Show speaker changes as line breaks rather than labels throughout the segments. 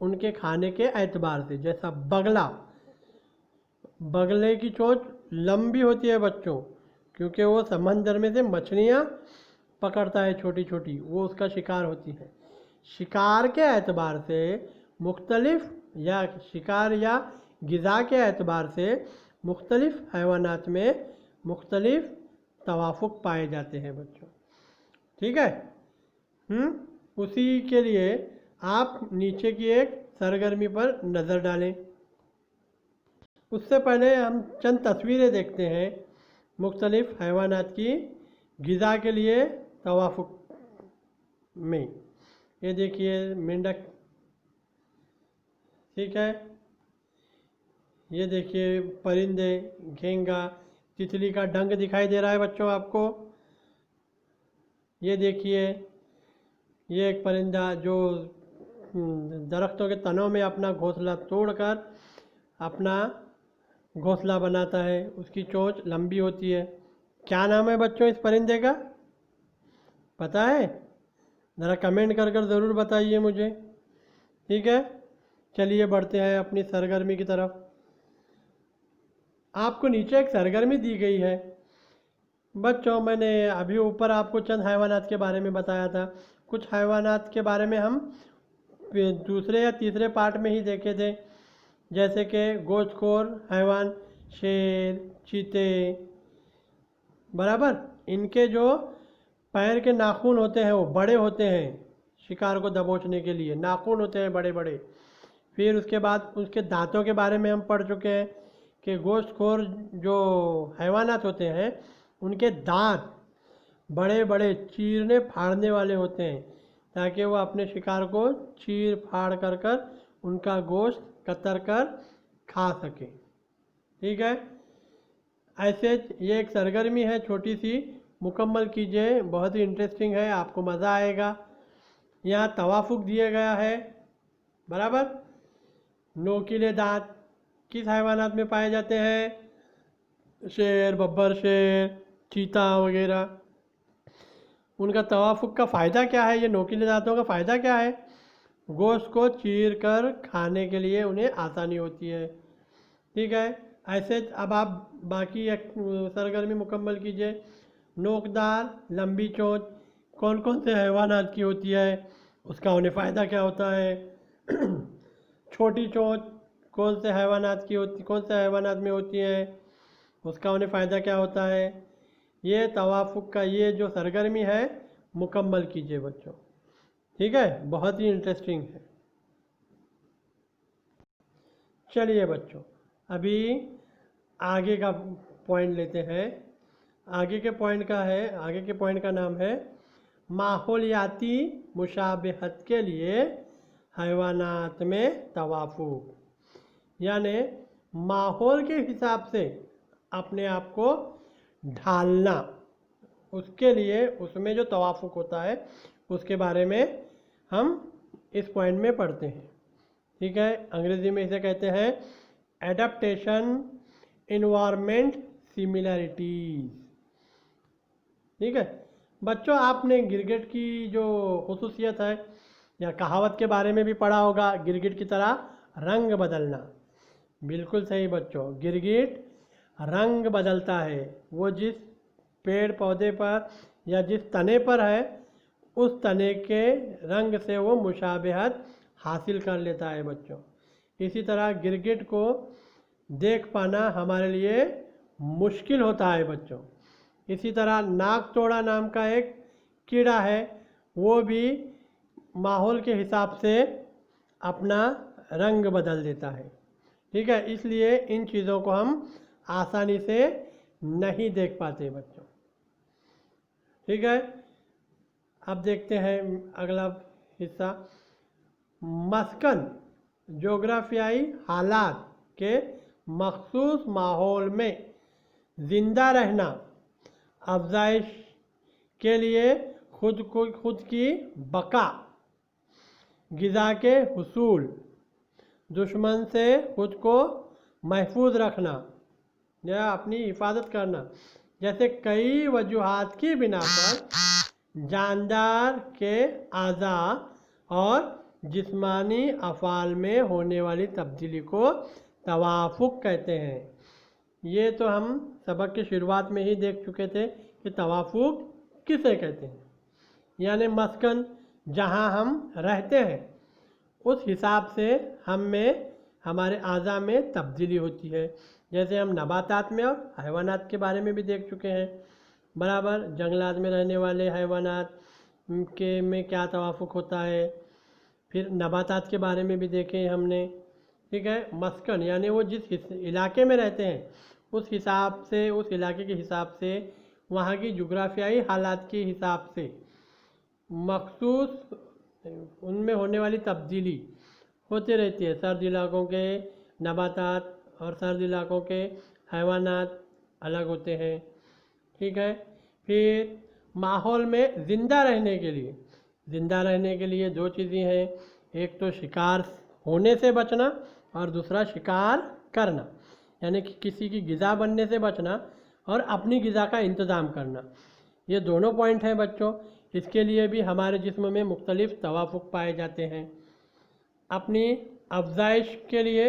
ان کے کھانے کے اعتبار سے. جیسا بگلا، بگلے کی چونچ لمبی ہوتی ہے بچوں، کیونکہ وہ سمندر میں سے مچھلیاں پکڑتا ہے چھوٹی چھوٹی، وہ اس کا شکار ہوتی ہے. شکار کے اعتبار سے مختلف، یا شکار یا غذا کے اعتبار سے مختلف حیوانات میں مختلف توافق پائے جاتے ہیں بچوں. ٹھیک ہے. اسی کے لیے آپ نیچے کی ایک سرگرمی پر نظر ڈالیں. اس سے پہلے ہم چند تصویریں دیکھتے ہیں مختلف حیوانات کی غذا کے لیے توافق میں. یہ دیکھیے مینڈک، ٹھیک ہے. یہ دیکھیے پرندے، گھینگا، تتلی کا ڈنگ دکھائی دے رہا ہے بچوں آپ کو. یہ دیکھیے یہ ایک پرندہ جو درختوں کے تنوں میں اپنا گھونسلہ توڑ کر اپنا گھونسلہ بناتا ہے. اس کی چونچ لمبی ہوتی ہے. کیا نام ہے بچوں اس پرندے کا؟ پتہ ہے؟ ذرا کمنٹ کر ضرور بتائیے مجھے. ٹھیک ہے. چلیے بڑھتے ہیں اپنی سرگرمی کی طرف. آپ کو نیچے ایک سرگرمی دی گئی ہے بچوں. میں نے ابھی اوپر آپ کو چند حیوانات کے بارے میں بتایا تھا. کچھ حیوانات کے بارے میں ہم دوسرے یا تیسرے پارٹ میں ہی دیکھے تھے، جیسے کہ گوشت خور حیوان، شیر، چیتے. برابر. ان کے جو پیر کے ناخن ہوتے ہیں وہ بڑے ہوتے ہیں، شکار کو دبوچنے کے لیے ناخن ہوتے ہیں بڑے بڑے. پھر اس کے بعد اس کے دانتوں کے بارے میں ہم پڑھ چکے ہیں کہ گوشت خور جو حیوانات ہوتے ہیں ان کے دانت بڑے بڑے چیرنے پھاڑنے والے ہوتے ہیں، تاکہ وہ اپنے شکار کو چیر پھاڑ کر کر ان کا گوشت کتر کر کھا سکے. ٹھیک ہے. ایسے یہ ایک سرگرمی ہے چھوٹی سی، مکمل کیجئے، بہت ہی انٹرسٹنگ ہے، آپ کو مزہ آئے گا. یہاں توافق دیا گیا ہے. برابر. نوکیلے دانت کس حیوانات میں پائے جاتے ہیں؟ شیر، ببر شیر، چیتا وغیرہ. ان کا توافق کا فائدہ کیا ہے؟ یہ نوکیلے دانتوں کا فائدہ کیا ہے؟ گوشت کو چیر کر کھانے کے لیے انہیں آسانی ہوتی ہے. ٹھیک ہے. ایسے اب آپ باقی ایک سرگرمی مکمل کیجئے. نوکدار لمبی چونچ کون کون سے حیوانات کی ہوتی ہے؟ اس کا انہیں فائدہ کیا ہوتا ہے؟ چھوٹی چونچ کون سے حیوانات کی ہوتی، کون سے حیوانات میں ہوتی ہیں؟ اس کا انہیں فائدہ کیا ہوتا ہے؟ یہ توافق کا یہ جو سرگرمی ہے مکمل کیجئے بچوں. ٹھیک ہے. بہت ہی انٹرسٹنگ ہے. چلیے بچوں ابھی آگے کا پوائنٹ لیتے ہیں. آگے کے پوائنٹ کا نام ہے ماحولیاتی مشابہت کے لیے حیوانات میں توافق. یعنی ماحول کے حساب سے اپنے آپ کو ڈھالنا، اس کے لیے اس میں جو توافق ہوتا ہے اس کے بارے میں ہم اس پوائنٹ میں پڑھتے ہیں. ٹھیک ہے. انگریزی میں اسے کہتے ہیں ایڈپٹیشن انوائرمنٹ سملیرٹیز. ٹھیک ہے. بچوں آپ نے گرگٹ کی جو خصوصیت ہے یا کہاوت کے بارے میں بھی پڑھا ہوگا، گرگٹ کی طرح رنگ بدلنا. بالکل صحیح بچوں. گرگٹ رنگ بدلتا ہے. وہ جس پیڑ پودے پر یا جس تنے پر ہے اس تنے کے رنگ سے وہ مشابہت حاصل کر لیتا ہے بچوں. اسی طرح گرگٹ کو دیکھ پانا ہمارے لیے مشکل ہوتا ہے بچوں. اسی طرح ناک توڑا نام کا ایک کیڑا ہے، وہ بھی ماحول کے حساب سے اپنا رنگ بدل دیتا ہے. ٹھیک ہے. اس لیے ان چیزوں کو ہم آسانی سے نہیں دیکھ پاتے بچوں. ٹھیک ہے. اب دیکھتے ہیں اگلا حصہ. مسکن جغرافیائی حالات کے مخصوص ماحول میں زندہ رہنا، افزائش کے لیے خود کی بقا، غذا کے حصول، دشمن سے خود کو محفوظ رکھنا یا اپنی حفاظت کرنا جیسے کئی وجوہات کی بنا پر جاندار کے اعضاء اور جسمانی افعال میں ہونے والی تبدیلی کو توافق کہتے ہیں۔ یہ تو ہم سبق کی شروعات میں ہی دیکھ چکے تھے کہ توافق کسے کہتے ہیں، یعنی مسکن جہاں ہم رہتے ہیں اس حساب سے ہمارے اعضاء میں تبدیلی ہوتی ہے، جیسے ہم نباتات میں اور حیوانات کے بارے میں بھی دیکھ چکے ہیں برابر۔ جنگلات میں رہنے والے حیوانات میں کیا توافق ہوتا ہے، پھر نباتات کے بارے میں بھی دیکھیں ہم نے، ٹھیک ہے۔ مسکن یعنی وہ جس علاقے میں رہتے ہیں اس حساب سے، اس علاقے کے حساب سے، وہاں کی جغرافیائی حالات کے حساب سے مخصوص ان میں ہونے والی تبدیلی ہوتی رہتی ہے۔ سرد علاقوں کے نباتات اور سرد علاقوں کے حیوانات الگ ہوتے ہیں، ٹھیک ہے۔ پھر ماحول میں زندہ رہنے کے لیے دو چیزیں ہیں، ایک تو شکار ہونے سے بچنا اور دوسرا شکار کرنا، یعنی کہ کسی کی غذا بننے سے بچنا اور اپنی غذا کا انتظام کرنا۔ یہ دونوں پوائنٹ ہیں بچوں، اس کے لیے بھی ہمارے جسم میں مختلف توافق پائے جاتے ہیں۔ اپنی افزائش کے لیے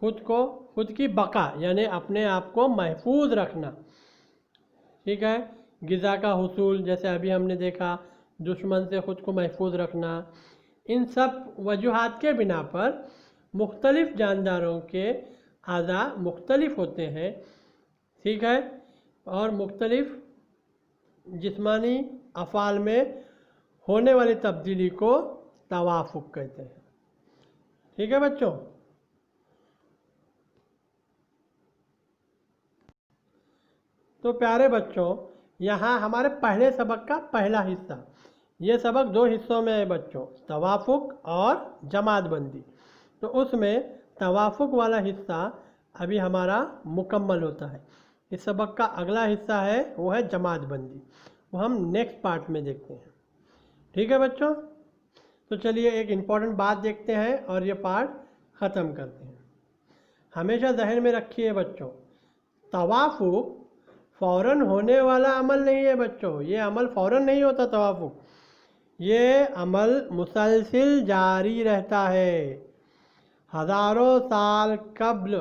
خود کی بقا یعنی اپنے آپ کو محفوظ رکھنا، ٹھیک ہے۔ غذا کا حصول جیسے ابھی ہم نے دیکھا، دشمن سے خود کو محفوظ رکھنا، ان سب وجوہات کے بنا پر مختلف جانداروں کے اعضاء مختلف ہوتے ہیں، ٹھیک ہے، اور مختلف جسمانی افعال میں ہونے والی تبدیلی کو توافق کہتے ہیں، ٹھیک ہے بچوں۔ تو پیارے بچوں، یہاں ہمارے پہلے سبق کا پہلا حصہ، یہ سبق دو حصوں میں ہے بچوں، توافق اور جماعت بندی۔ تو اس میں توافق والا حصہ ابھی ہمارا مکمل ہوتا ہے۔ اس سبق کا اگلا حصہ ہے وہ ہے جماعت بندی، وہ ہم نیکسٹ پارٹ میں دیکھتے ہیں، ٹھیک ہے بچوں۔ تو چلیے ایک امپورٹنٹ بات دیکھتے ہیں اور یہ پارٹ ختم کرتے ہیں۔ ہمیشہ ذہن میں رکھیے بچوں، توافق فوراً ہونے والا عمل نہیں ہے بچوں، یہ عمل فوراً نہیں ہوتا، توافق یہ عمل مسلسل جاری رہتا ہے۔ ہزاروں سال قبل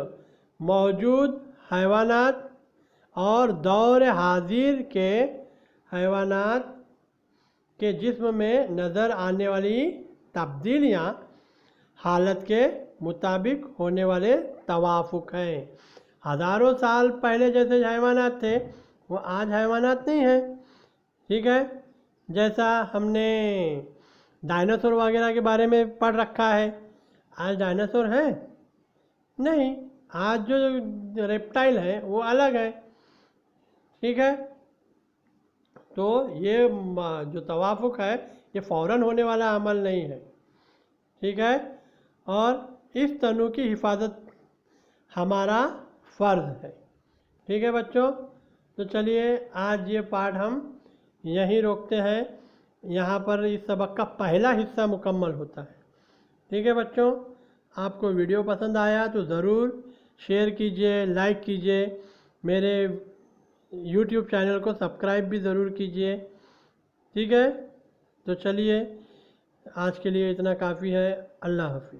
موجود حیوانات اور دور حاضر کے حیوانات کے جسم میں نظر آنے والی تبدیلیاں حالت کے مطابق ہونے والے توافق ہیں۔ ہزاروں سال پہلے جیسے حیوانات تھے وہ آج حیوانات نہیں ہیں، ٹھیک ہے۔ جیسا ہم نے ڈائناسور وغیرہ کے بارے میں پڑھ رکھا ہے، آج ڈائناسور ہیں نہیں، آج جو ریپٹائل ہیں وہ الگ ہیں، ٹھیک ہے۔ تو یہ جو توافق ہے یہ فوراً ہونے والا عمل نہیں ہے، ٹھیک ہے، اور اس تنوع کی حفاظت ہمارا فرض ہے، ٹھیک ہے بچوں۔ تو چلیے آج یہ پارٹ ہم یہیں روکتے ہیں، یہاں پر اس سبق کا پہلا حصہ مکمل ہوتا ہے، ٹھیک ہے بچوں۔ آپ کو ویڈیو پسند آیا تو ضرور شیئر کیجئے، لائک کیجئے، میرے یوٹیوب چینل کو سبسکرائب بھی ضرور کیجئے، ٹھیک ہے۔ تو چلیے آج کے لیے اتنا کافی ہے، اللہ حافظ۔